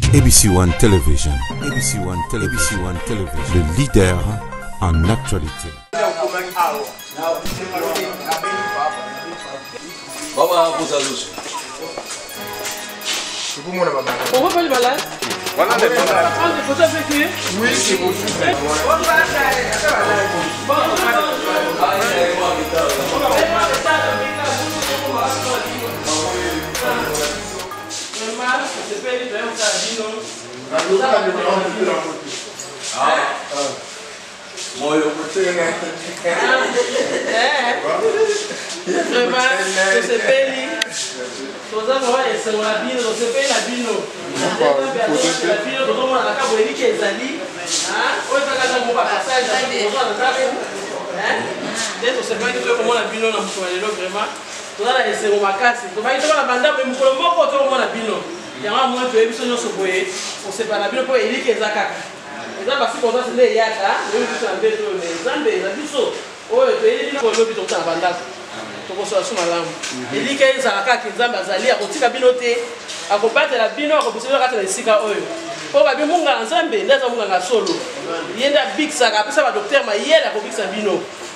ABC One Television. ABC One Television. ABC One Television. Le leader en actualité. On va pas le malade. Voilà les prendre des photos avec lui. Oui, c'est bon.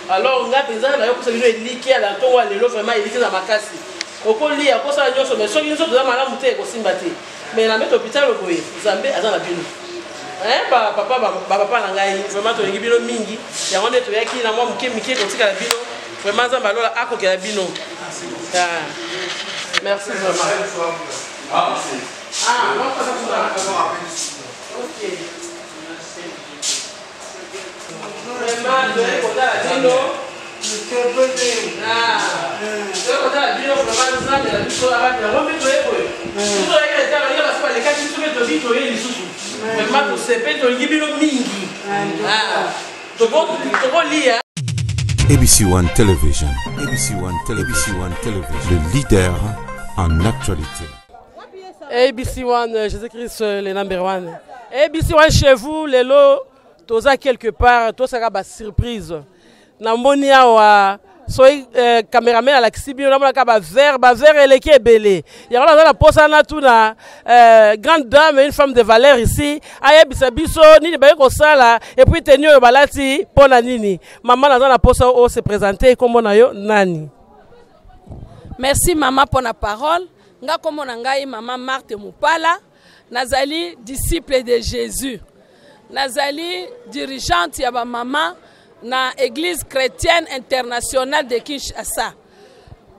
alors on a besoin de pour ça liquer à la ton à l'élo vraiment liquer dans ma casse au colli à cause de nous mais ceux qui nous ont malade monter au simbati mais la mettre hôpital au boy Zambé à la bino hein papa nangai vraiment to ngibino mingi ya on est to yaki na moi mike ko tika la bino vraiment Zamba lola ako ke la bino merci vraiment OK vraiment de côté la bino ABC One Television. ABC One Television. Le leader en actualité. ABC One, Jésus-Christ, le number one. ABC One chez vous, les lots, tous à quelque part, tout ça va surprise. Namonia wa soy cameraman à la Kibino na mona ka ba vert eleki ebele ya on a la posa na tuna grande dame une femme de valeur ici ayebisa biso nini ba ko sala et puis tenir yo balati pona nini maman na la posa o se présenter comme na yo nani. Merci maman pour la parole nga comme na ngai maman Marthe Mupala nazali disciple de Jésus nazali dirigeante ya ba maman na église chrétienne internationale de Kinshasa.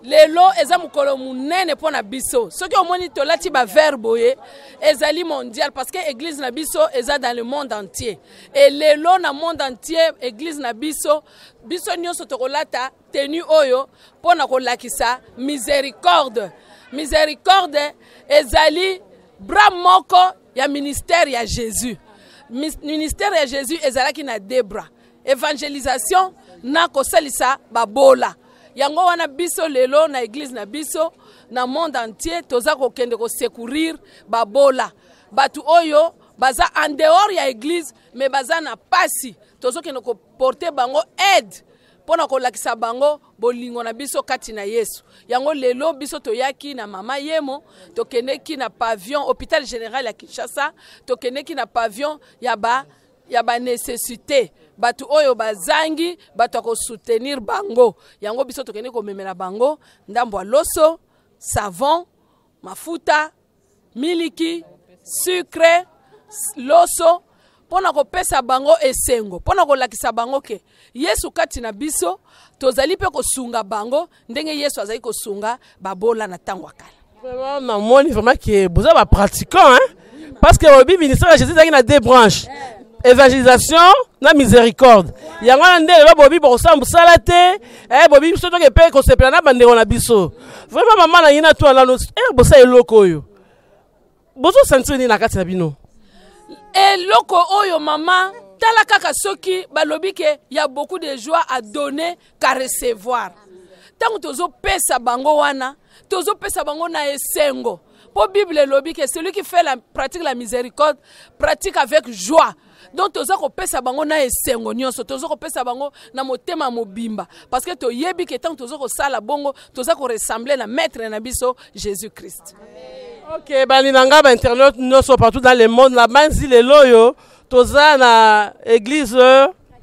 Lelo eza mukolo munene pona biso. Soki omoni tolati ba verboye ezali mondial parce que église na biso eza dans le monde entier. Et lelo na monde entier église na biso nyonso tokolata tenue oyo pona kolakisa miséricorde. Miséricorde ezali bras moko ya ministère ya Jésus. Ministère ya Jésus ezalaki na deux bras. Évangélisation na kosalisa babola yango wana biso lelo na église na biso na monde entier toza ko kende ko secourir babola batu oyo baza en dehors ya église mais baza na pasi tozo kende ko porter bango aide pona ko lakisa bango bolingo na biso kati na Yesu yango lelo biso toyaki na mama yemo tokendeki na pavillon hôpital général ya Kinshasa tokendeki na pavillon ya ba nécessité batu oyo bazangi batu ko soutenir bango yango biso tokende ko memela bango ndambo loso savon mafuta miliki sucre loso pona ko pesa bango esengo pona ko lakisa bango ke Yesu kati na biso tozali pe ko sunga bango ndenge Yesu azali ko sunga babola na tango kala. Vraiment na moni vraiment que vous êtes pratiquant hein parce que au ministère de Jésus il y a deux branches. Évangélisation na miséricorde yango nde ba bobi bo sambu salate bobi biso to ke pe ko sepela na bandeko na biso vraiment maman na yina to na no bo sa eloko oyo bozo sentir ni na kati na bino eloko oyo mama tala kaka soki balobi ke ya beaucoup de joie à donner qu'à recevoir tango tozo pesa bango wana tozo pesa bango na esengo po Bible lobi que celui qui fait pratique la miséricorde pratique avec joie. Donc toza ko pesa bango na esengo nyonso toza ko pesa bango na motema mobimba parce que to yebi que tant toza ko sala bongo toza ko ressembler na maître na biso Jésus Christ. Amen. Ok, baninanga ba internet nous sommes partout dans le monde la manzi le loyo toza na église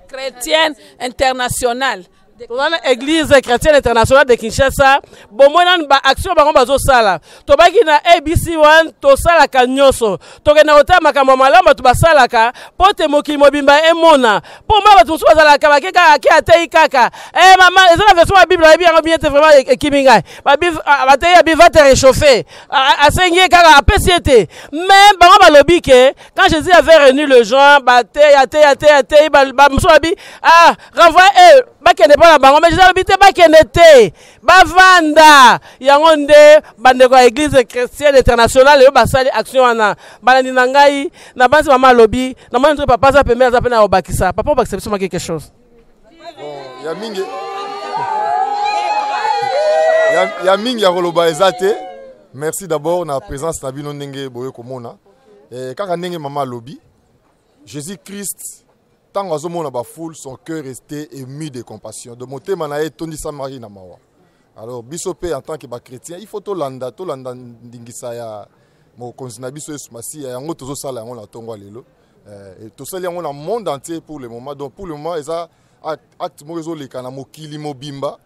chrétienne internationale. toza na église chrétienne internationale de Kinshasa bomona ba action bango bazosala tobaki na ABC1 tosalaka nyonso tokenda kotala makambo malamu to basalaka po te mokili mobimba emona po ma bato mosusu bazalaka bakeka ake atei kaka mama eza na version ya bible ayebi yango bien te vraiment ekimi ngai batei ya bible va te réchauffer asengi kaka apesi ete mais bango balobi ke quand Jésus avait réuni le gens batei atei mosusu babi renvoie bakende mpo na bango mais Jésus alobi te bakende te bavanda yango nde bandeko ya église chrétienne internationale oyo basali action wana balandi na ngai na basi mama alobi na moni ntre papa aza pembeni aza mpe na obakisa papa obakisa biso ma quelque chose ya mingi ya koloba eza te. Merci d'abord na présence na bino ndenge boye komona kaka ndenge mama alobi Jésus Christ tant azomona ba foule son cœur restait ému de compassion de motema na ye tondisa Marie na mawa. Alors biso pe en tant que ba chrétien il faut to landa ndingisa ya mokonzi na biso Yesu Masiya yango tozosala yango na tongo lelo et tosali yango na monde entier pour le moment. Donc pour le moment eza acte mo ezoleka na mokili mobimba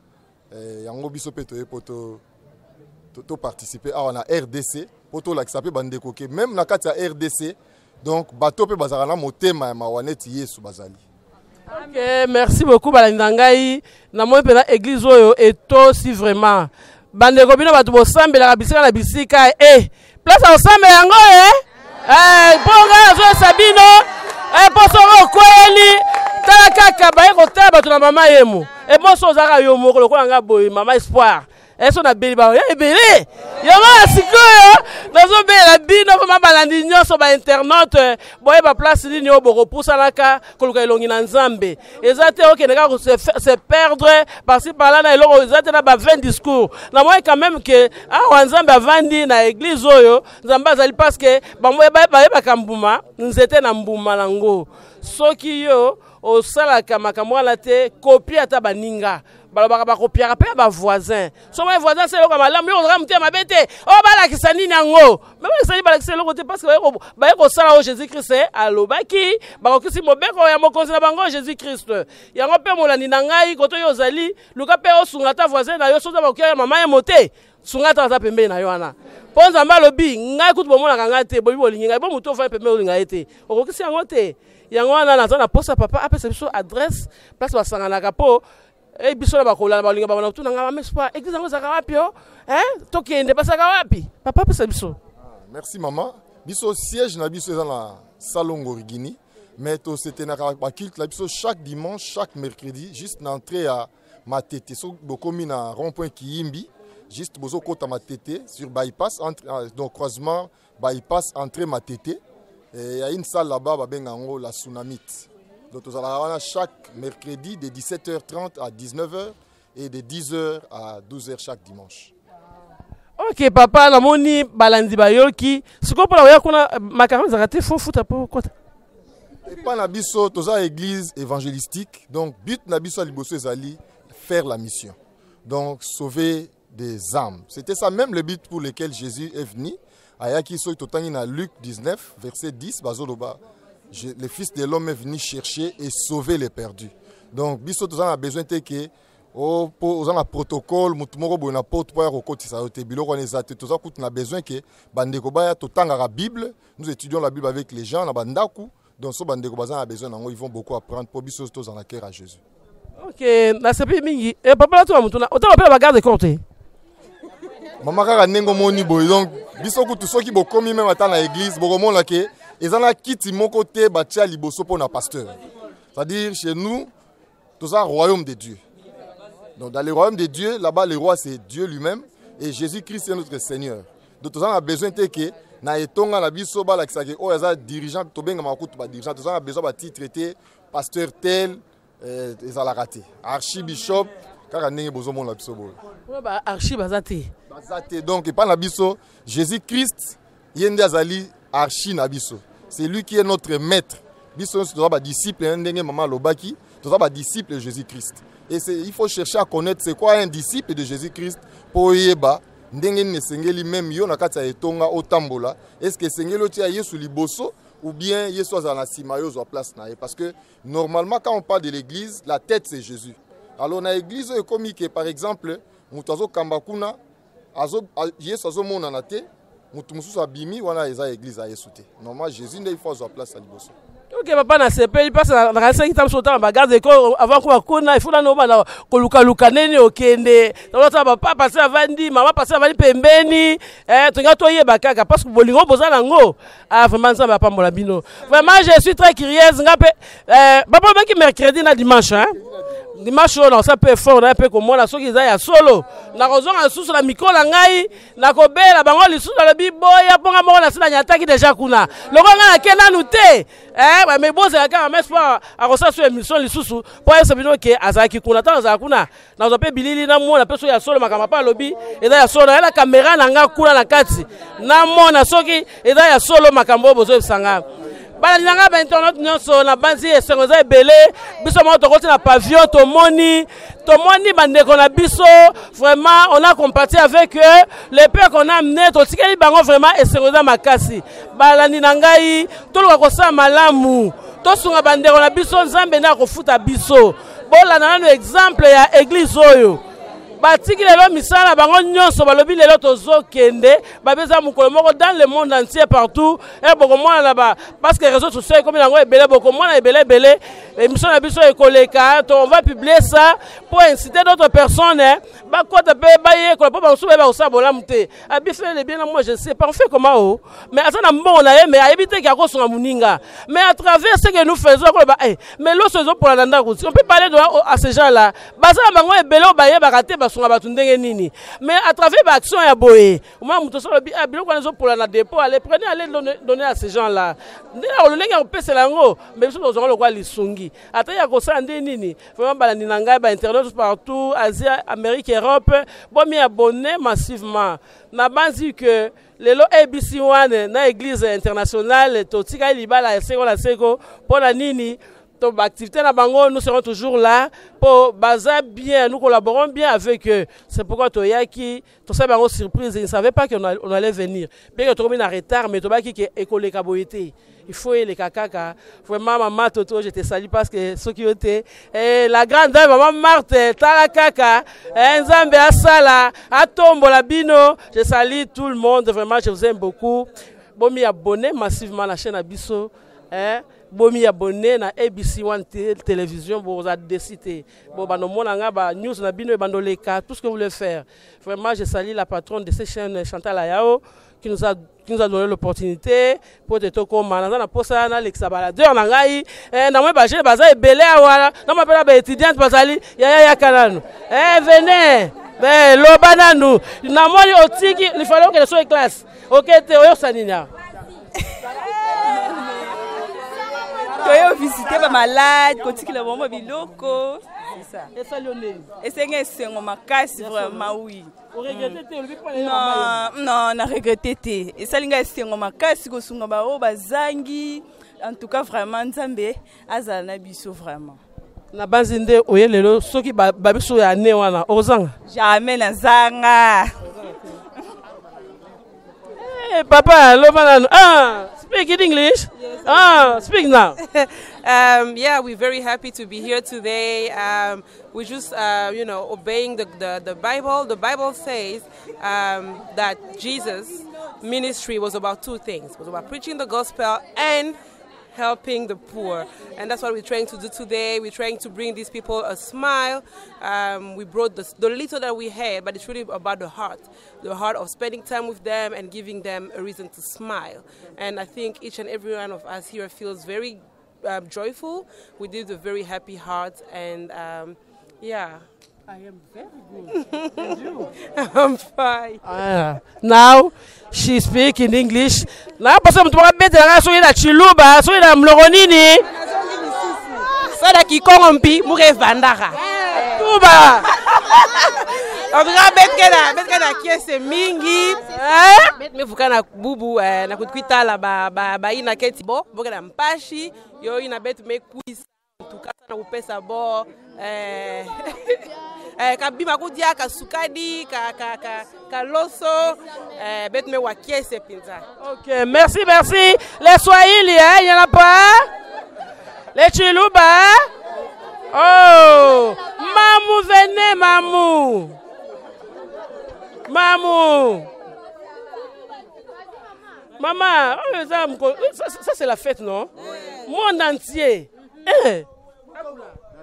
yango biso pe to poto to participer à la RDC poto la kisape bandeko ke même na kati ya RDC. Donc bato pe bazala na motema ya mawaneti Yesu bazali. Ok, merci beaucoup balanda ngai na moi pena église oyo eto si vraiment bandeko bino bato bosambela bisika na bisika place osambela yango ponga zo sabino poso kweli tala kaka baye kotala bato na mama yemu poso zaka yo moko lokola nga boy mama espoir eso na beli ba ebele yama sikoyo nazo bela bino vraiment balandi nyonso ba internaute boye ba place nini yo boko pusalaka koluka elongi na nzambe ezate okende ka se perdre par-ci par-là na elongo ezate na ba 20 discours na moi quand même que nzambe avandi na église oyo nzambe azali parce que bamoye ba kambuma nzete na mbuma nango soki yo osalaka makambo ala te copie ata baninga balobaka bakopiaka mpe ba voisin somo voisin c'est yoka malamu yo ozaka mutema bete balakisa nini yango me balakisa balakisa eloko te parce que baye kosala o Jésus Christ alobaki bakokisi mobeko ya mokonzi na bango Jésus Christ yango mpe molandi na ngai koto yo ozali luka mpe osunga ta voisin na yo soza bakokia ya mama ye mote sunga ta aza pembeni na yo wana mpo nzambe alobi ngai kutu bomonaka ngai te bobi bolingi ngai bo motu ofai pembeni olinga ye te okokisi yango te yango wana naza na posa papa apesa biso adresse place basanganaka mpo biso na bakolala balinga babona kutuna nga mamespoir église yango ezalaka wapi tokende basaka wapi papa apesa biso. Merci maman. Biso siège na biso eza na salon Ngorigini mais to setenaka baculte na biso chaque dimanche chaque mercredi juste na entrée à Matete so bokomi na rond-point Kiyimbi juste bozo kota Matete sur bypass donc croisement bypass entrée Matete. Il y a une salle là-bas, la Tsunamite. Donc, nous allons chaque mercredi de 17h30 à 19h et de 10h à 12h chaque dimanche. Ok, papa, la moni balandi bayoki. Ce qu'on peut avoir, qu'on a macaron, ça a été faux foot à quoi? Et pas na biso, tous à église évangélistique. Donc, but na biso à liboso ezali faire la mission. Donc, sauver des âmes. C'était ça même le but pour lequel Jésus est venu. Ayaki so totangi na Luc 19 verset 10 bazoloba le fils de l'homme est venu chercher et sauver les perdus. Donc biso tozana a besoin te que ozana protocole mutu moko boye na porte pour rekotisa yo te biloko na ezate toza kutu na besoin que bandeko baya totanga la Bible, nous étudions la Bible avec les gens na bandaku donc so bandeko bazana a besoin nango ils vont beaucoup apprendre pour biso tozana cœur à Jésus. Ok, na sepi mingi et papa la to mutuna otala pe ba garde compte. Maman kaka nengo moni boy donc biso kutu soki bokomi même ata na église bokomona ke ezana kiti moko te batia liboso po na pasteur. C'est-à-dire chez nous tous un royaume de Dieu. Donc dans le royaume de Dieu là-bas le roi c'est Dieu lui-même et Jésus-Christ est notre Seigneur. Donc tous a besoin te ke na etonga na biso ba la kisaki o yaza dirigeant to benga makutu ba dirigeant tous a besoin ba titre traité pasteur tel ezala raté archibishop kaka ndenge bozomona biso boy. Ba archibazate. Donc, pas Nabiso, Jésus-Christ, Yende Azali, Archi Nabiso. C'est lui qui est notre maître. Biso, c'est un disciple, maman Lobaki, c'est un disciple de Jésus-Christ. Et il faut chercher à connaître c'est quoi un disciple de Jésus-Christ pour yeba ndenge ne sengeli même yo na kati ya etonga otambola est-ce que sengeli otia Yesu liboso ou bien Yesu azala na sima yo zo place na ye parce que normalement quand on parle de l'église la tête c'est Jésus. Alors na église ekomi que par exemple mutu azokamba kuna Yesu azomona na te mutu mususu abimi wana eza église ya Yesu te. Normalement Jésus nde il faut zo place à liboso. Ok, papa na CP, il passe à la racine qui t'a sauté en bagarre de corps avant qu'on a il faut nous bana koluka nene okende. Donc ça va pas passer à Vandi, maman passer à Vandi pembeni. Tu regardes toi bakaka parce que bolingo boza nango. Ah vraiment ça va pas mon labino. Vraiment je suis très curieuse ngape papa ba qui mercredi na dimanche hein. Dimanche on ça peut fort on peut comme moi ceux qui ya solo. Na raison en sous la micro la ngai na kobela bango lisu na lobi boya ponga mo na sina nyataki déjà kuna. Loko nga kena nute. Mais bon c'est quand même pas à reçoit sur émission lisusu pour ese bino ke azaki kuna ta azaki kuna na zope bilili na mona peso ya solo makama pa lobi eza ya solo la caméra na nga kuna na kati na mona soki eza ya solo makambo bozo sanga bala dinanga ba internet nyonso na banzi esengo za ebele biso mo to koti na pavillon to moni bandeko na biso vraiment on a compati avec eux les pères qu'on a amené to tikeli bango vraiment esengo za makasi bala dinanga to luka kosa malamu to sunga bandeko na biso nzambe na kofuta biso bola na no exemple ya église oyo batiki lelo misala bango nyonso balobi lelo tozokende babeza mukolo moko dans le monde entier partout et boko mona na ba parce que réseaux sociaux comme yango ebele boko mona ebele émission na biso ekoleka on va publier ça pour inciter d'autres personnes ba kota pe ba ye ko ba so ba osabola mute abi fait le bien moi je sais pas on fait comment mais azana mbongo na ye mais ayebite ki akosonga muninga mais à travers ce que nous faisons ko ba mais lo sezo pour la ndanda on peut parler de à ces gens là baza bango ebele ba ye ba rater mais à travers l'action ya boé moi muto so bi biloko na zo pour la dépôt allez prenez allez donner à ces gens là ndela lo lenga opesa lango mais biso zo lo kwa lisungi ata ya ko sa nini vraiment balandi na ngai ba internet partout Asie Amérique Europe bon mi abonné massivement na banzi que lelo ABC1 na église internationale to tika libala seko pour la nini ton activité na bango nous serons toujours là pour baser bien nous collaborons bien avec eux c'est pourquoi toyaki to ça bango surprise ils ne savaient pas qu'on allait venir bien que to mis en retard mais to ba ki école kaboité il faut les kakaka vraiment maman Toto je te salue parce que ceux qui étaient la grande dame maman Marthe tala kaka nzambe asala atombo la bino je salue tout le monde vraiment je vous aime beaucoup bon mi abonné massivement à la chaîne Abisso bomi abonné na ABC1 télévision pour vous décider bon bano monanga ba news na bino bandoleka tout ce que vous voulez faire vraiment je salue la patronne de cette chaîne Chantal Ayao qui nous a donné l'opportunité pour te comme na posa na Alexa baladeur na ngai na moi ba je baza ebele wala na m'appelle ba étudiante bazali ya kananu venez lo bananu na moi otiki il fallait que soit classe OK te oyo sanina Toyo visiter ba malade, kotiki le bomba biloko, c'est ça. Et ça Lionel. Et c'est un makasi vraiment oui. On regrette Non, on a regretté. Et ça linga c'est un makasi ko sunga ba o bazangi. En tout cas vraiment Nzambe azala na biso vraiment. Na banzinde oyelelo soki babiso ya ne wana ozanga. Jamais na zanga. Hey papa, lo bananu. Speak in English. Yes. Speak now. Yeah, we're very happy to be here today. We're just, obeying the Bible. The Bible says that Jesus' ministry was about two things. It was about preaching the gospel and helping the poor. And that's what we're trying to do today. We're trying to bring these people a smile. We brought the little that we had, but it's really about the heart of spending time with them and giving them a reason to smile. And I think each and every one of us here feels very joyful. We did a very happy heart, and yeah. I am very good. And you? I'm fine. Now she speak in English. Now, parce que tu vas mettre la so ina chiluba, so ina mlogonini. Sada kikompi murevandara. Tuba. On va mettre la kiese mingi. Bet me vukana bubu na kutuita la ba ina keti bo, boka na mpashi, yo ina bet me quiz. tout cas na upesa bo kabima kudia kasukadi ka loso bet me wakie se pinza. OK, merci. Les Swahili, hein, il y en a pas? Les Chiluba? Oh, Mamou, venez, Mamou. Maman, ça c'est la fête, non? Monde entier.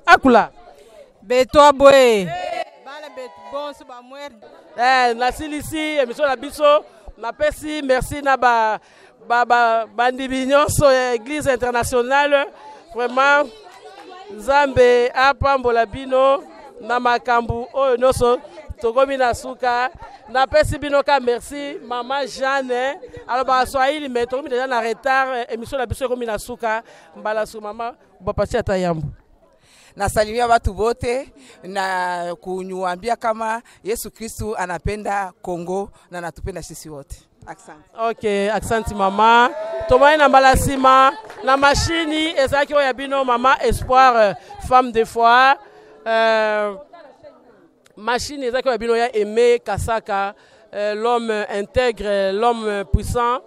Akula. Beto boy. Nasili ici, émission la biso. Merci na bandi binyonso église internationale. Vraiment Nzambe apambola bino na makambu oyo noso tokomi na suka. Napesi bino ka merci maman Jeanne. Alors ba Swahili mais tokomi déjà na retard émission la biso komi na suka mbala su maman bapati atayambu. Nasalimia watu wote na kunyuambia kama Yesu Kristu anapenda Kongo na anatupenda sisi wote. Asante. OK, asante mama. Tomaye na balasima na machine ezaki oya bino mama Espoir femme de foi. Machine ezaki oya bino ya Aimé Kasaka, l'homme intègre, l'homme puissant.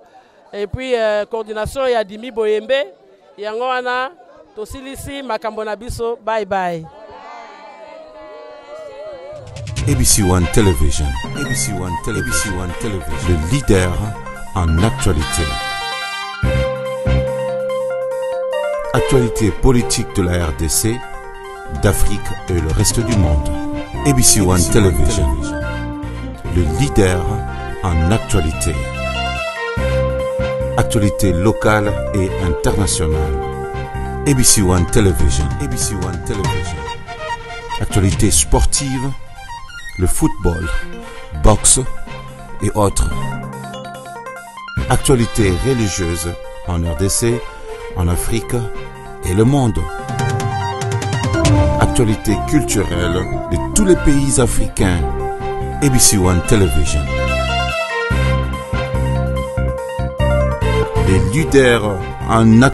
Et puis coordination ya Dimi Boyembe. Yango wana tosilisi makambo na biso. Bye bye. ABC One Television. ABC One Television. Le leader en actualité. Actualité politique de la RDC, d'Afrique et le reste du monde. ABC One Television. Le leader en actualité. Actualité locale et internationale. ABC One Television. ABC One Television. Actualité sportive, le football, boxe et autres. Actualité religieuse en RDC, en Afrique et le monde. Actualité culturelle de tous les pays africains. ABC One Television. Les leaders en